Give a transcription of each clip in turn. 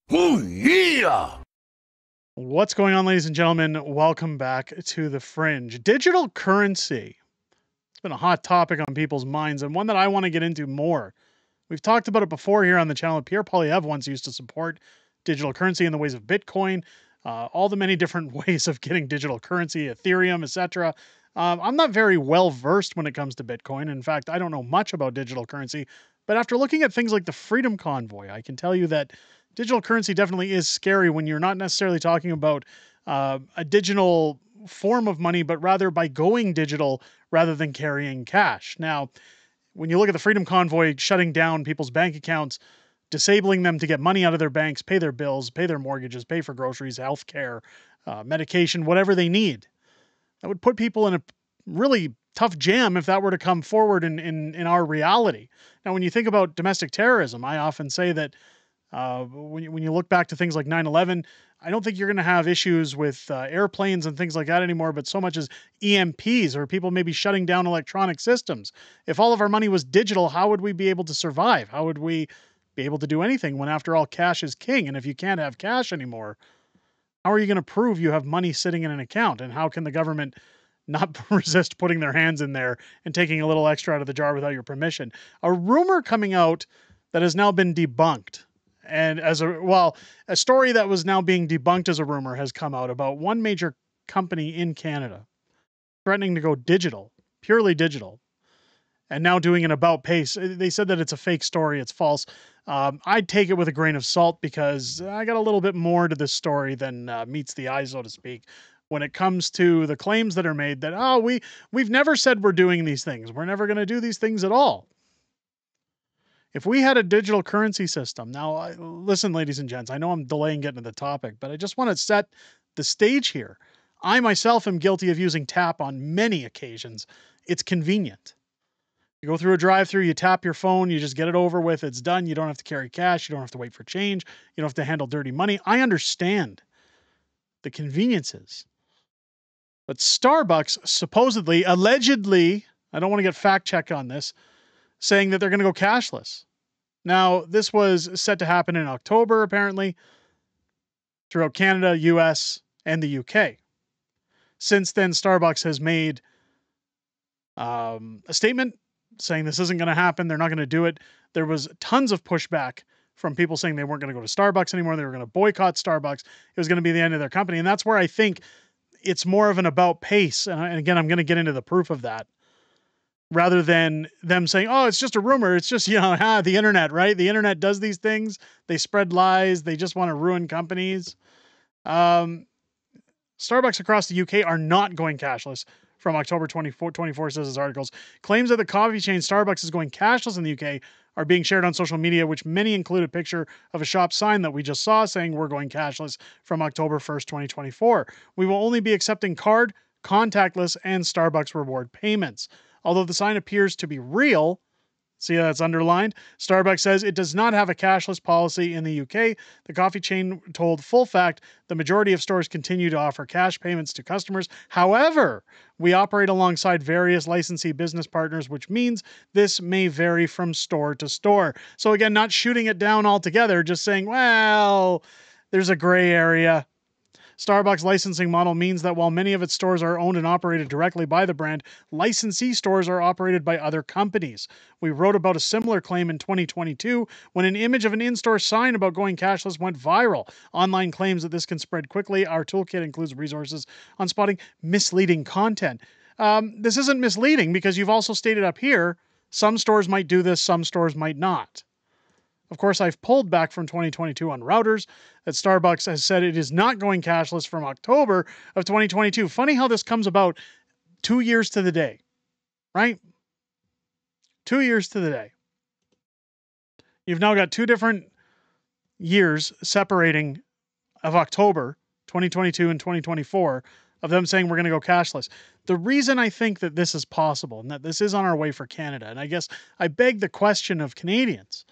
Oh, yeah! What's going on, ladies and gentlemen? Welcome back to the Fringe. Digital currency. It's been a hot topic on people's minds and one that I want to get into more. We've talked about it before here on the channel. Pierre Poilievre once used to support digital currency in the ways of Bitcoin, all the many different ways of getting digital currency, Ethereum, etc. I'm not very well versed when it comes to Bitcoin. In fact, I don't know much about digital currency. But after looking at things like the Freedom Convoy, I can tell you that digital currency definitely is scary when you're not necessarily talking about a digital form of money, but rather by going digital rather than carrying cash. Now, when you look at the Freedom Convoy shutting down people's bank accounts, disabling them to get money out of their banks, pay their bills, pay their mortgages, pay for groceries, healthcare, medication, whatever they need, that would put people in a really tough jam if that were to come forward in our reality. Now, when you think about domestic terrorism, I often say that when you look back to things like 9/11, I don't think you're going to have issues with airplanes and things like that anymore, but so much as EMPs or people maybe shutting down electronic systems. If all of our money was digital, how would we be able to survive? How would we be able to do anything when, after all, cash is king? And if you can't have cash anymore, how are you going to prove you have money sitting in an account? And how can the government not resist putting their hands in there and taking a little extra out of the jar without your permission? A rumor coming out that has now been debunked. And a story that was now being debunked as a rumor has come out about one major company in Canada threatening to go digital, purely digital, and now doing an about pace. They said that it's a fake story, it's false. I'd take it with a grain of salt because I got a little bit more to this story than meets the eye, so to speak, when it comes to the claims that are made that, we've never said we're doing these things. We're never going to do these things at all. If we had a digital currency system, now listen, ladies and gents, I know I'm delaying getting to the topic, but I just want to set the stage here. I myself am guilty of using tap on many occasions. It's convenient. You go through a drive-through, you tap your phone, you just get it over with, it's done. You don't have to carry cash, you don't have to wait for change, you don't have to handle dirty money. I understand the conveniences. But Starbucks supposedly, allegedly, I don't want to get fact-checked on this, saying that they're going to go cashless. Now, this was set to happen in October, apparently, throughout Canada, US, and the UK. Since then, Starbucks has made a statement saying this isn't going to happen. They're not going to do it. There was tons of pushback from people saying they weren't going to go to Starbucks anymore. They were going to boycott Starbucks. It was going to be the end of their company. And that's where I think it's more of an about pace. And again, I'm going to get into the proof of that, rather than them saying, oh, it's just a rumor. It's just, the internet, right? The internet does these things. They spread lies. They just want to ruin companies. Starbucks across the UK are not going cashless from October 24, says his articles. Claims that the coffee chain Starbucks is going cashless in the UK are being shared on social media, which many include a picture of a shop sign that we just saw saying we're going cashless from October 1st, 2024. We will only be accepting card, contactless, and Starbucks reward payments. Although the sign appears to be real, see how that's underlined, Starbucks says it does not have a cashless policy in the UK. The coffee chain told Full Fact the majority of stores continue to offer cash payments to customers. However, we operate alongside various licensee business partners, which means this may vary from store to store. So again, not shooting it down altogether, just saying, well, there's a gray area. Starbucks' licensing model means that while many of its stores are owned and operated directly by the brand, licensee stores are operated by other companies. We wrote about a similar claim in 2022 when an image of an in-store sign about going cashless went viral. Online claims that this can spread quickly. Our toolkit includes resources on spotting misleading content. This isn't misleading because you've also stated up here, some stores might do this, some stores might not. Of course, I've pulled back from 2022 on routers, that Starbucks has said it is not going cashless from October of 2022. Funny how this comes about 2 years to the day, right? 2 years to the day. You've now got 2 different years separating of October 2022 and 2024 of them saying we're going to go cashless. The reason I think that this is possible and that this is on our way for Canada, and I guess I beg the question of Canadians,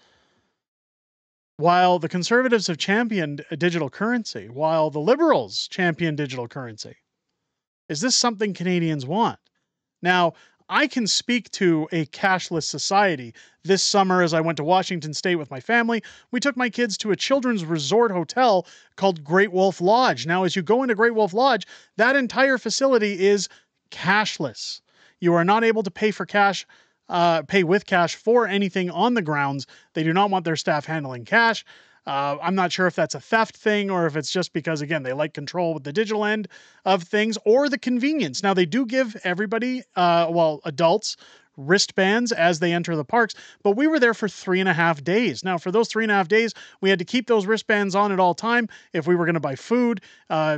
while the Conservatives have championed a digital currency, while the Liberals champion digital currency, is this something Canadians want? Now, I can speak to a cashless society. This summer, as I went to Washington State with my family, we took my kids to a children's resort hotel called Great Wolf Lodge. Now, as you go into Great Wolf Lodge, that entire facility is cashless. You are not able to pay with cash for anything on the grounds. They do not want their staff handling cash. I'm not sure if that's a theft thing or if it's just because, again, they like control with the digital end of things or the convenience. Now, they do give everybody, adults, wristbands as they enter the parks, but we were there for 3.5 days. Now, for those 3.5 days, we had to keep those wristbands on at all time if we were going to buy food,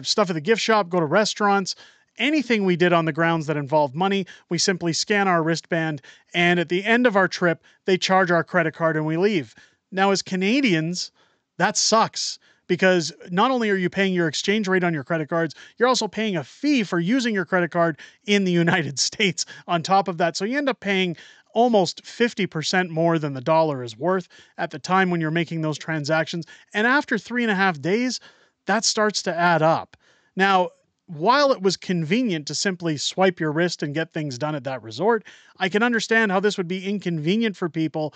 stuff at the gift shop, go to restaurants. Anything we did on the grounds that involved money, we simply scan our wristband, and at the end of our trip, they charge our credit card and we leave. Now, as Canadians, that sucks because not only are you paying your exchange rate on your credit cards, you're also paying a fee for using your credit card in the United States on top of that. So you end up paying almost 50% more than the dollar is worth at the time when you're making those transactions. And after 3.5 days, that starts to add up. Now, while it was convenient to simply swipe your wrist and get things done at that resort, I can understand how this would be inconvenient for people.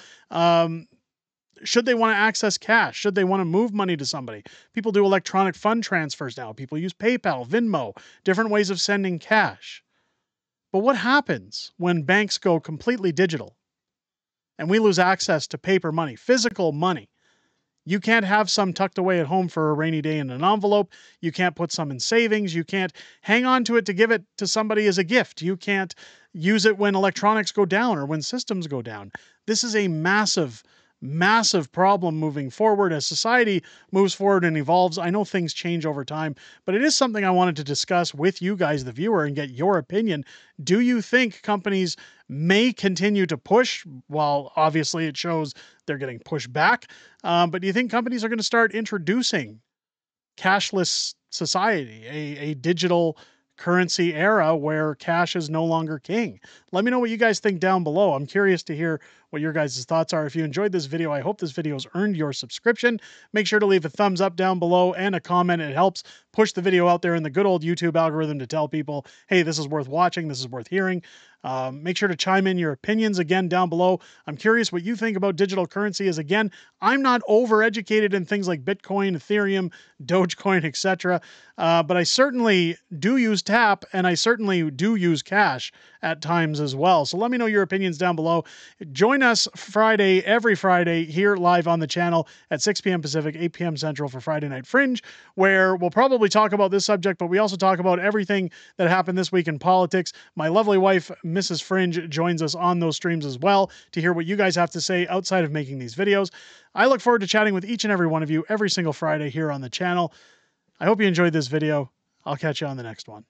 Should they want to access cash? Should they want to move money to somebody? People do electronic fund transfers now. People use PayPal, Venmo, different ways of sending cash. But what happens when banks go completely digital and we lose access to paper money, physical money? You can't have some tucked away at home for a rainy day in an envelope. You can't put some in savings. You can't hang on to it to give it to somebody as a gift. You can't use it when electronics go down or when systems go down. This is a massive problem moving forward as society moves forward and evolves. I know things change over time, but it is something I wanted to discuss with you guys, the viewer, and get your opinion. Do you think companies may continue to push? Well, obviously it shows they're getting pushed back. But do you think companies are going to start introducing cashless society, a digital currency era where cash is no longer king? Let me know what you guys think down below. I'm curious to hear what your guys' thoughts are. If you enjoyed this video, I hope this video has earned your subscription. Make sure to leave a thumbs up down below and a comment. It helps push the video out there in the good old YouTube algorithm to tell people, hey, this is worth watching, this is worth hearing. Make sure to chime in your opinions again down below. I'm curious what you think about digital currency. As again, I'm not overeducated in things like Bitcoin, Ethereum, Dogecoin, etc. But I certainly do use Tap, and I certainly do use cash at times as well. So let me know your opinions down below. Join us every Friday here live on the channel at 6 p.m. Pacific, 8 p.m. Central for Friday Night Fringe, where we'll probably talk about this subject, but we also talk about everything that happened this week in politics. My lovely wife, Mrs. Fringe, joins us on those streams as well to hear what you guys have to say outside of making these videos. I look forward to chatting with each and every one of you every single Friday here on the channel. I hope you enjoyed this video. I'll catch you on the next one.